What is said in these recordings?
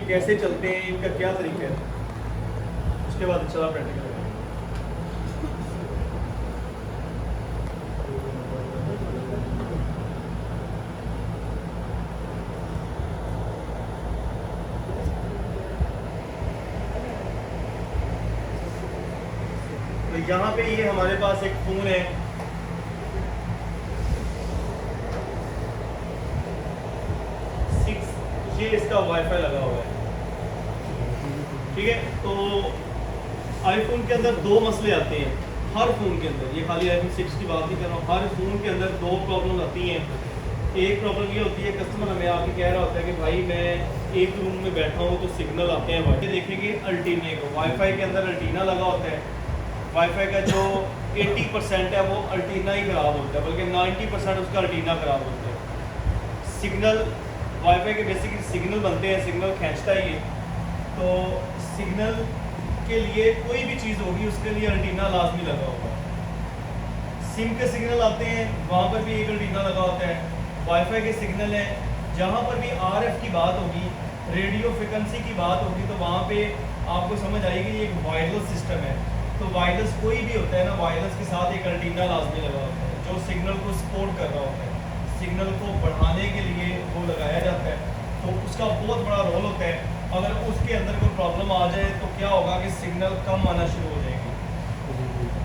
कैसे चलते हैं, इनका क्या तरीका है, उसके बाद चला प्रैक्टिकल। तो यहाँ पे ये हमारे पास एक फ़ोन है, ये इसका वाईफाई लगा हुआ है, ठीक है। तो आईफोन के अंदर दो मसले आते हैं हर फ़ोन के अंदर, ये खाली आईफोन 6 की बात नहीं कर रहा हूँ, हर फ़ोन के अंदर दो प्रॉब्लम आती हैं। एक प्रॉब्लम ये होती है, कस्टमर हमें आके कह रहा होता है कि भाई मैं एक रूम में बैठा हूँ तो सिग्नल आते हैं, वाईफाई देखेंगे अल्टीने को, वाईफाई के अंदर अल्टीना लगा होता है, वाईफाई का जो 80% है वो अल्टीना ही ख़राब होता है, बल्कि 90% उसका अल्टीना ख़राब होता है। सिग्नल वाईफाई के बेसिकली सिग्नल बनते हैं, सिग्नल खींचता है ये, तो सिग्नल के लिए कोई भी चीज़ होगी उसके लिए अल्टीना लाजमी लगा होगा। सिम के सिग्नल आते हैं, वहाँ पर भी एक अल्टीना लगा होता है। वाईफाई के सिग्नल हैं, जहाँ पर भी आरएफ की बात होगी, रेडियो फ्रिक्वेंसी की बात होगी, तो वहाँ पे आपको समझ आएगी ये एक वायरलेस सिस्टम है। तो वायरलेस कोई भी होता है ना, वायरलेस के साथ एक अल्टीना लाजमी लगा होता है जो सिग्नल को सपोर्ट कर रहा होता है, सिग्नल को बढ़ाने के लिए वो लगाया जाता है, तो उसका बहुत बड़ा रोल होता है। अगर उसके अंदर कोई प्रॉब्लम आ जाए तो क्या होगा कि सिग्नल कम आना शुरू हो जाएगी।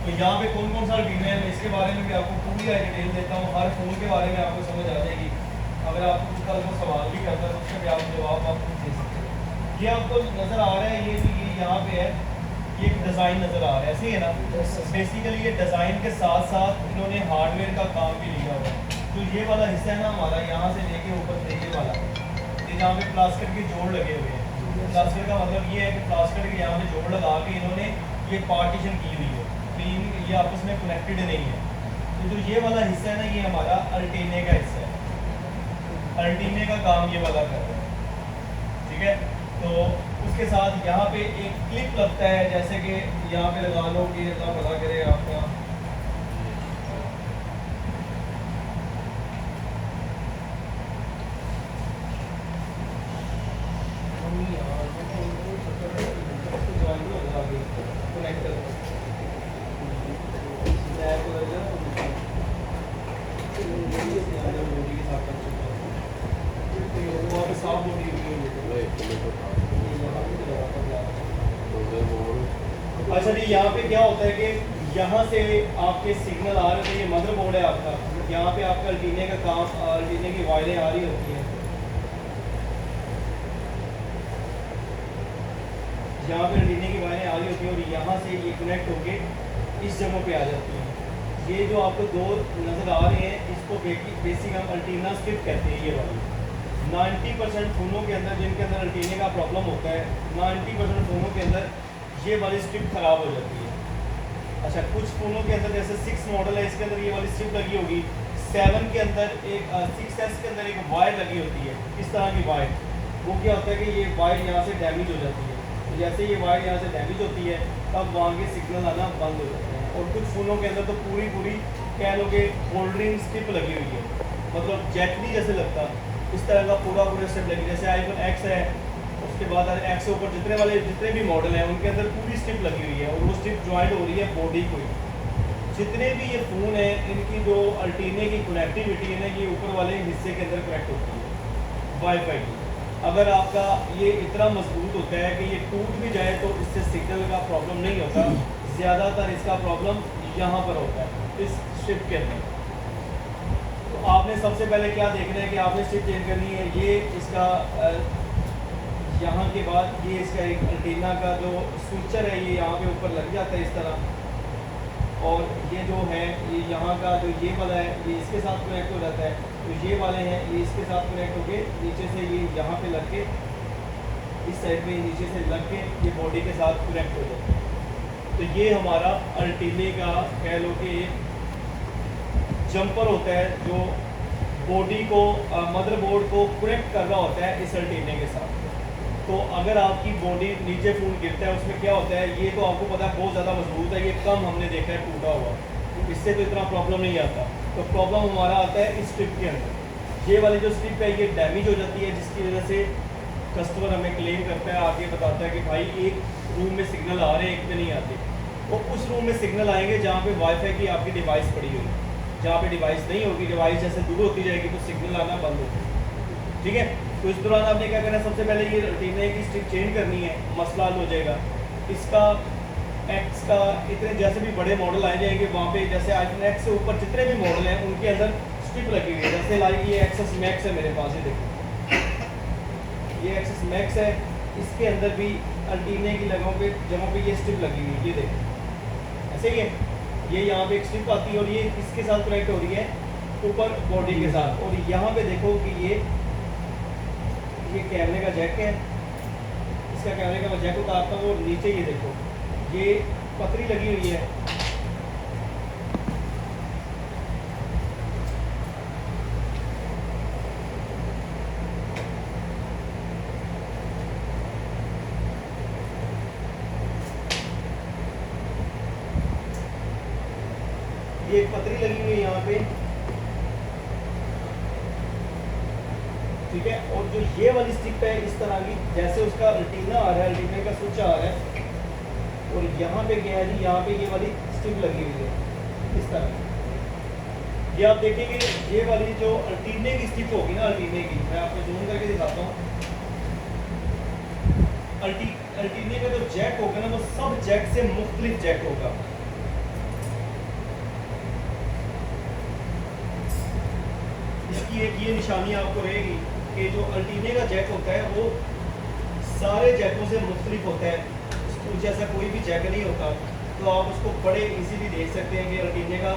तो यहाँ पे कौन कौन सा अल्टीना है, मैं इसके बारे में भी आपको पूरी डिटेल देता हूँ, हर फ़ोन के बारे में आपको समझ आ जाएगी। अगर आपको कुछ कल को सवाल भी करता है तो उसका भी आप जवाब आप दे सकते हैं। ये आपको नज़र आ रहा है, ये भी यहाँ पे है, ये एक डिज़ाइन नज़र आ रहा है, ऐसे ही है ना। बेसिकली ये डिज़ाइन के साथ साथ इन्होंने हार्डवेयर का काम भी लिया हुआ है। तो ये वाला हिस्सा है ना हमारा, यहाँ से लेके ऊपर से ये वाला, ये जहाँ पे प्लास्टर के जोड़ लगे हुए हैं, प्लास्टर का मतलब ये है कि प्लास्टर के यहाँ पे जोड़ लगा के इन्होंने ये पार्टीशन की हुई है, क्लीन, ये आपस में कनेक्टेड नहीं है। तो जो ये वाला हिस्सा है ना, ये हमारा अल्टीने का हिस्सा है, अल्टीने का काम ये वाला कर रहा है, ठीक है। तो उसके साथ यहाँ पे एक क्लिप लगता है, जैसे कि यहाँ पे लगा लो कि अल्लाह भला करे आपका, अच्छा जी। यहाँ पे क्या होता है कि यहाँ से आपके सिग्नल आ रहे थे, ये मदरबोर्ड है आपका, यहाँ पे आपका अल्टीने का काम, अल्टीने की वायरें आ रही होती हैं, यहाँ पे अल्टीने की वायरें आ रही होती हैं और यहाँ से ये कनेक्ट होके इस जगह पे आ जाती हैं। ये जो आपको दो नज़र आ रहे हैं, इसको बेसिक हम अल्टीना स्ट्रिप कहते हैं। ये वाली 90% फ़ोनों के अंदर जिनके अंदर अल्टीने का प्रॉब्लम होता है, 90% फ़ोनों के अंदर ये वाली स्ट्रिप ख़राब हो जाती है। अच्छा, कुछ फ़ोनों के अंदर जैसे 6 मॉडल है, इसके अंदर ये वाली स्ट्रिप लगी होगी, 7 के अंदर एक 6S के अंदर एक वायर लगी होती है, इस तरह की वायर। वो क्या होता है कि ये वायर यहाँ से डैमेज हो जाती है, तो जैसे ये वायर यहाँ से डैमेज होती है तब वहाँ के सिग्नल आना बंद हो जाते हैं। और कुछ फ़ोनों के अंदर तो पूरी कह लो कि होल्डरिंग स्ट्रिप लगी हुई है, मतलब जैकनी जैसे लगता, इस तरह का पूरा स्ट्रिप लगी, जैसे आईफोन X है, उसके बाद X के ऊपर जितने भी मॉडल हैं उनके अंदर पूरी स्ट्रिप लगी हुई है और वो स्ट्रिप ज्वाइंट हो रही है बॉडी को। जितने भी ये फ़ोन हैं इनकी जो अल्टीने की कनेक्टिविटी है ना, ये ऊपर वाले हिस्से के अंदर कनेक्ट होती है वाईफाई की। अगर आपका ये इतना मजबूत होता है कि ये टूट भी जाए तो इससे सिग्नल का प्रॉब्लम नहीं होता, ज़्यादातर इसका प्रॉब्लम यहाँ पर होता है, इस स्ट्रिप के अंदर। तो आपने सबसे पहले क्या देखना है कि आपने स्ट्रिप चेंज करनी है। ये इसका यहाँ के बाद ये इसका एक एंटीना का जो स्विचर है ये यहाँ पे ऊपर लग जाता है इस तरह, और ये जो है ये यहाँ का जो ये वाला है ये इसके साथ कनेक्ट हो जाता है, तो ये वाले हैं ये इसके साथ कनेक्ट होके नीचे से ये यहाँ पे लग के इस साइड में नीचे से लग के ये बॉडी के साथ कनेक्ट हो जाता है। तो ये हमारा अल्टीने का कह लो कि जंपर होता है जो बॉडी को मदरबोर्ड को कनेक्ट कर रहा होता है इस अल्टीने के साथ। तो अगर आपकी बॉडी नीचे फ़ोन गिरता है उसमें क्या होता है, ये तो आपको पता है बहुत ज़्यादा मजबूत है, ये कम हमने देखा है टूटा हुआ, इससे तो इतना प्रॉब्लम नहीं आता। तो प्रॉब्लम हमारा आता है इस स्ट्रिप के अंदर, ये वाली जो स्ट्रिप है ये डैमेज हो जाती है, जिसकी वजह से कस्टमर हमें क्लेम करता है, आगे बताता है कि भाई एक रूम में सिग्नल आ रहे हैं, एक में नहीं आते। वो उस रूम में सिग्नल आएंगे जहाँ पे वाईफाई की आपकी डिवाइस पड़ी हुई है। जहाँ पे डिवाइस नहीं होगी, डिवाइस जैसे दूर होती जाएगी तो सिग्नल आना बंद होगा। ठीक है, तो इस दौरान आपने क्या करना है, सबसे पहले ये रेटिना की स्ट्रिप चेंज करनी है, मसला हल हो जाएगा। इसका एक्स का इतने जैसे भी बड़े मॉडल आए जाएंगे वहाँ पे, जैसे आईफोन एक्स से ऊपर जितने भी मॉडल हैं उनके अंदर स्ट्रिप लगी हुई है। जैसे लाइक ये एक्सेस मैक्स है मेरे पास, ये देखो ये एक्सेस मैक्स है, इसके अंदर भी एंटीने की जगहों पे ये स्ट्रिप लगी हुई है, ये देखो ऐसे ही है। ये यहाँ पे एक स्ट्रिप आती है और ये किसके साथ कनेक्ट हो रही है, ऊपर बॉडी के साथ। और यहाँ पे देखो कि ये कैमरे का जैक है, इसका कैमरे का मैं जैक उतारता हूँ और नीचे ये देखो ये पतरी लगी हुई है। ये एक पतरी लगी हुई है यहाँ पे, ठीक है। और जो ये वाली स्टिक है इस तरह की, जैसे उसका रेटिना आ रहा है, रेटिना का स्विच आ रहा है और यहाँ पे क्या है जी, यहाँ पे ये वाली स्टिक लगी हुई है इस तरह। ये आप देखेंगे ये वाली जो रेटिने की स्टिक होगी ना, रेटिने की मैं आपको जूम करके दिखाता हूँ। रेटिने का जो जैक होगा ना वो सब जैक से मुख्तलिफ जैक होगा। इसकी एक ये निशानी आपको रहेगी कि जो अल्टीने का जैक होता है वो सारे जैकों से मुख्तलिफ होता है, कुछ ऐसा कोई भी जैक नहीं होता। तो आप उसको बड़े इजीली देख सकते हैं कि अल्टीने का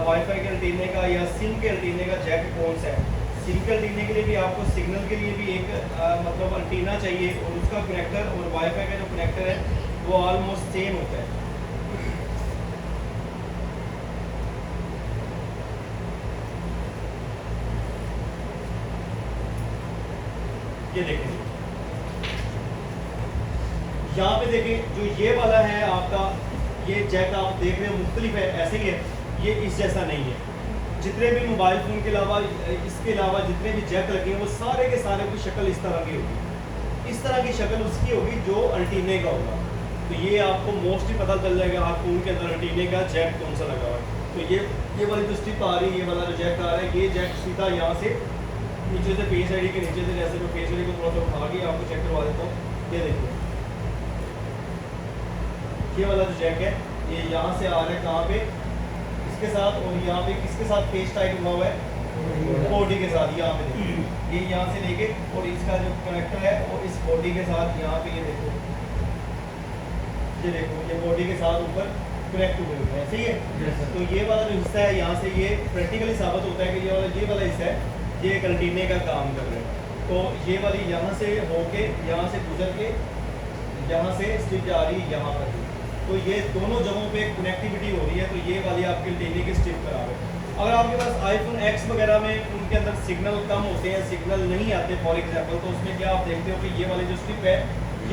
वाईफाई के अल्टीने का या सिम के अल्टीने का जैक कौन सा है। सिम के अल्टीने के लिए भी आपको सिग्नल के लिए भी एक मतलब अल्टीना चाहिए और उसका कनेक्टर, और वाईफाई का जो कनेक्टर है वो ऑलमोस्ट सेम होता है। ये देखें, यहाँ पे देखें जो ये वाला है आपका, ये जैक आप देख रहे हो मुख्तलिफ है, ऐसे ही है, ये इस जैसा नहीं है। जितने भी मोबाइल फ़ोन के अलावा इसके अलावा जितने भी जैक लगे हैं वो सारे के सारे की शक्ल इस तरह की होगी, इस तरह की शक्ल उसकी होगी जो अल्टीने का होगा। तो ये आपको मोस्टली पता चल जाएगा आप फ़ोन के अंदर अल्टीने का जैक कौन सा लगा हुआ है। तो ये वाली जो स्ट्रिप आ रही है, ये वाला जो जैक आ रहा है, ये जैक सीधा यहाँ से नीचे से फेस आईडी के नीचे से, जैसे मैं फेस आईडी को थोड़ा सा उठा के आपको चेक करवा देता हूँ। ये देखो ये वाला जो जैक है ये यहाँ से आ रहा है कहाँ पे, इसके साथ, और यहाँ पे किसके साथ फेस टाइट हुआ हुआ है, बॉडी के साथ। यहाँ पे देखो ये यहाँ से लेके और इसका जो कनेक्टर है और इस बॉडी के साथ यहाँ पे ये देखो ये बॉडी के साथ ऊपर कनेक्ट हुए हुए हैं, सही है। तो ये वाला जो हिस्सा है यहाँ से ये प्रैक्टिकली साबित होता है कि ये वाला हिस्सा है ये एक अल्टीने का काम कर रहे हैं। तो ये वाली यहाँ से होके, यहाँ से गुजर के, यहाँ से स्ट्रिप जा रही है यहाँ पर, तो ये दोनों जगहों पे कनेक्टिविटी हो रही है। तो ये वाली आपकी अल्टीने की स्ट्रिप खराब है। अगर आपके पास आईफोन एक्स वगैरह में उनके अंदर सिग्नल कम होते हैं, सिग्नल नहीं आते फॉर एग्जाम्पल, तो उसमें क्या आप देखते हो कि ये वाली जो स्ट्रिप है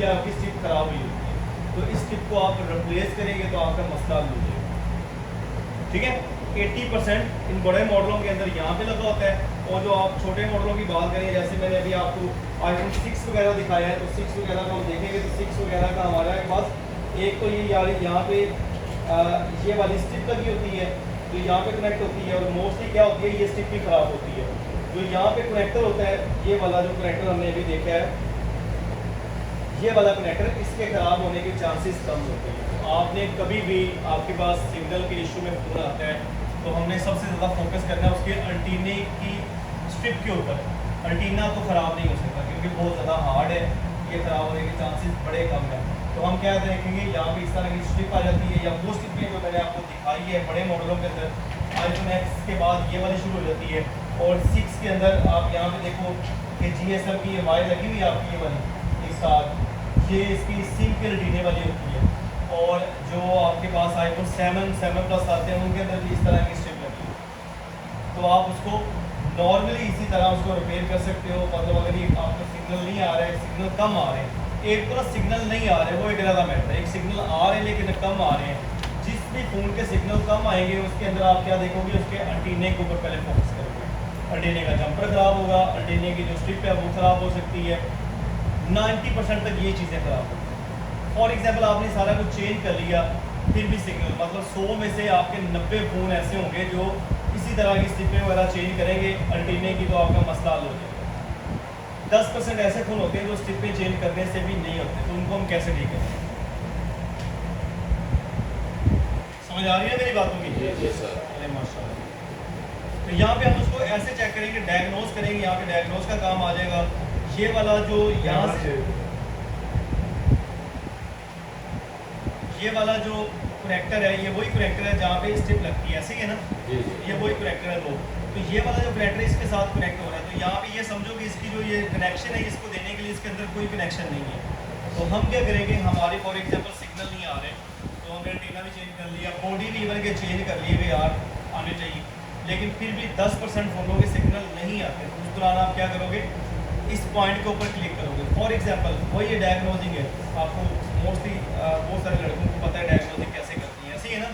ये आपकी स्ट्रिप खराब हुई होती है। तो इस स्ट्रिप को आप रिप्लेस करेंगे तो आपका मसला हल हो जाएगा, ठीक है। 80% इन बड़े मॉडलों के अंदर यहाँ पे लगा होता है, और जो आप छोटे मॉडलों की बात करें, जैसे मैंने अभी आपको आईफोन 6 वगैरह दिखाया है, तो 6 वगैरह को हम देखेंगे तो 6 वगैरह का हमारे पास एक तो ये यार यहाँ पे ये वाली स्ट्रिप लगी होती है जो यहाँ पे कनेक्ट होती है, और मोस्टली क्या होती है ये स्ट्रिप भी ख़राब होती है। जो यहाँ पे कनेक्टर होता है, ये वाला जो कनेक्टर हमने अभी देखा है, ये वाला कनेक्टर, इसके ख़राब होने के चांसेस कम होते हैं। तो आपने कभी भी आपके पास सिग्नल के इशू में फ़ोन आता है तो हमने सबसे ज़्यादा फोकस करना है उसके अल्टीने की स्ट्रिप के ऊपर। अल्टीना तो ख़राब नहीं हो सकता क्योंकि बहुत ज़्यादा हार्ड है, ये ख़राब होने के चांसेस बड़े कम हैं। तो हम क्या देखेंगे, यहाँ पे इस तरह की स्ट्रिप आ जाती है, या वो स्ट्रिप जो मैंने आपको दिखाई है बड़े मॉडलों के अंदर आईफोन एक्स के बाद ये वाली शुरू हो जाती है, और 6 के अंदर आप यहाँ पे देखो कि GSM की ये वायर लगी हुई है आपकी, ये वाली एक साथ, ये इसकी सिम के रेटिने वाली होती है। और जो आपके पास आईफोन 7 प्लस आते हैं उनके अंदर भी इस तरह की स्ट्रिप लगी है। तो आप उसको नॉर्मली इसी तरह उसको रिपेयर कर सकते हो। मतलब अगर ये आपको सिग्नल नहीं आ रहा है, सिग्नल कम आ रहे हैं, एक तरह सिग्नल नहीं आ रहे वो एक अलग मैटर है, एक सिग्नल आ रहे हैं लेकिन कम आ रहे हैं। जिस भी फ़ोन के सिग्नल कम आएंगे उसके अंदर आप क्या देखोगे, उसके एंटीने के ऊपर पहले फोकस करोगे। एंटीने का जंपर ख़राब होगा, एंटीने की जो स्ट्रिप है वो ख़राब हो सकती है, 90% तक ये चीज़ें ख़राब होती हैं। फॉर एग्जांपल आपने सारा कुछ चेंज कर लिया, फिर भी सिग्नल, मतलब 100 में से आपके 90 फ़ोन ऐसे होंगे जो इसी तरह की स्टिपें वगैरह चेंज करेंगे अल्टीने की, तो आपका मसला हल हो जाएगा। 10% ऐसे फ़ोन होते हैं जो स्टिपें चेंज करने से भी नहीं होते, तो उनको हम कैसे ठीक करें? समझ आ रही है मेरी बातों की? जी सर। अरे माशाल्लाह। तो यहाँ पे हम उसको ऐसे चेक करेंगे, डायग्नोज करेंगे, यहाँ पे डायग्नोज का काम आ जाएगा। ये वाला जो यहाँ से ये वाला जो कनेक्टर है, ये वही कनेक्टर है जहाँ पे स्ट्रिप लगती है, ऐसे ही है ना? जी। ये वही कनेक्टर है दो। तो ये वाला जो कनेक्टर है इसके साथ कनेक्ट हो रहा है, तो यहाँ पे ये समझो कि इसकी जो ये कनेक्शन है, इसको देने के लिए इसके अंदर कोई कनेक्शन नहीं है। तो हम क्या करेंगे, हमारे फॉर एग्जाम्पल सिग्नल नहीं आ रहे, तो हमने एंटीना भी चेंज कर लिया, बॉडी भी इवन के चेंज कर लिए कि यार आने चाहिए, लेकिन फिर भी 10% फ़ोनों के सिग्नल नहीं आते, तो उस दौरान आप क्या करोगे, इस पॉइंट के ऊपर क्लिक करोगे। फॉर एग्जांपल वही डायग्नोजिंग है, आपको मोस्टली बहुत सारे लड़कों को पता है डायग्नोजिंग कैसे करती है, ऐसे ही है ना?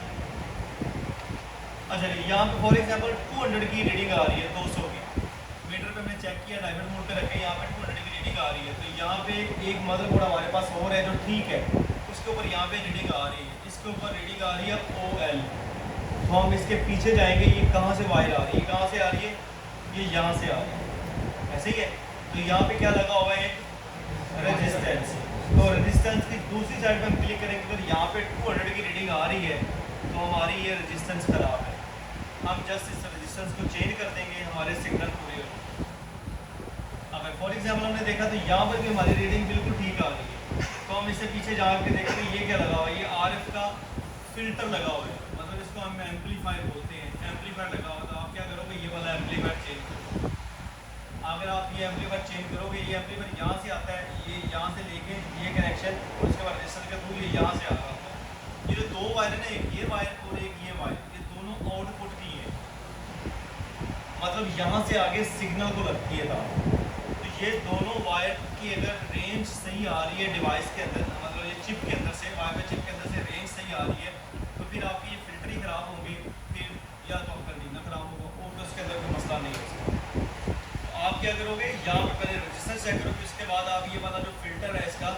अच्छा, यहाँ पे फॉर एग्जांपल 200 की रीडिंग आ रही है, 200 की मीटर पे हमने चेक किया, डायमंड मोड पे रखे, यहाँ पे 200 की रीडिंग आ रही है। तो यहाँ पे एक मदरबोर्ड हमारे पास और है जो ठीक है, उसके ऊपर यहाँ पे रीडिंग आ रही है, इसके ऊपर रीडिंग आ रही है OL। तो हम इसके पीछे जाएंगे, ये कहाँ से वायर आ रही है, कहाँ से आ रही है, ये यहाँ से आ रही है, ऐसे ही है। तो यहाँ पे क्या लगा हुआ है, रेजिस्टेंस। तो रेजिस्टेंस की दूसरी साइड पे हम क्लिक करेंगे, तो यहाँ पे 200 की रीडिंग आ रही है, तो हमारी ये रेजिस्टेंस खराब है। हम जस्ट इस रेजिस्टेंस को चेंज कर देंगे, हमारे सिग्नल पूरे हो जाएंगे। अगर फॉर एग्जाम्पल हमने देखा तो यहाँ पर भी हमारी रीडिंग बिल्कुल ठीक आ रही है, तो हम इससे पीछे जाकर देखेंगे ये क्या लगा हुआ है, ये RF का फिल्टर लगा हुआ है, मतलब इसको हम एम्पलीफायर बोलते हैं, एम्पलीफायर लगा हुआ। तो आप क्या करोगे, ये वाला एम्पलीफायर चेंज करोगे। अगर आप ये एम्पलीफायर चेंज करोगे, ये एम्पलीफायर यहाँ से आता है, ये यहाँ से लेके ये कनेक्शन, और उसके बाद रेजिस्टर के थ्रू ये यहाँ से आ रहा होता है। ये जो दो वायर है ना, एक ये वायर और एक ये वायर, ये दोनों आउटपुट की है, मतलब यहाँ से आगे सिग्नल को लगती है तार। तो ये दोनों वायर की अगर रेंज सही आ रही है डिवाइस के अंदर, मतलब ये चिप के अंदर से, वाईफाई चिप के अंदर से रेंज सही आ रही है, तो फिर आपकी ये फिल्टर ही ख़राब होंगी, फिर या तो आपका एंटीना ख़राब होगा, और तो उसके अंदर कोई मसला नहीं हो सकता। तो आप क्या करोगे, यहाँ पे पहले रजिस्टेंस चेक करोगे, उसके बाद आप ये वाला जो फिल्टर है इसका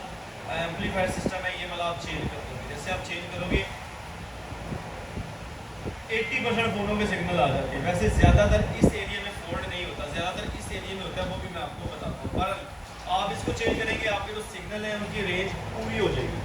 एम्पलीफायर सिस्टम है, ये वाला आप चेंज कर दोगे। जैसे आप चेंज करोगे 80% फ़ोनों के सिग्नल आ जाते हैं। वैसे ज़्यादातर इस एरिया में फॉल्ट नहीं होता, ज़्यादातर इस एरिया में होता है, वो भी मैं आपको बताता हूँ। पर आप इसको चेंज करेंगे, आपके जो सिग्नल है उनकी रेंज पूरी हो जाएगी।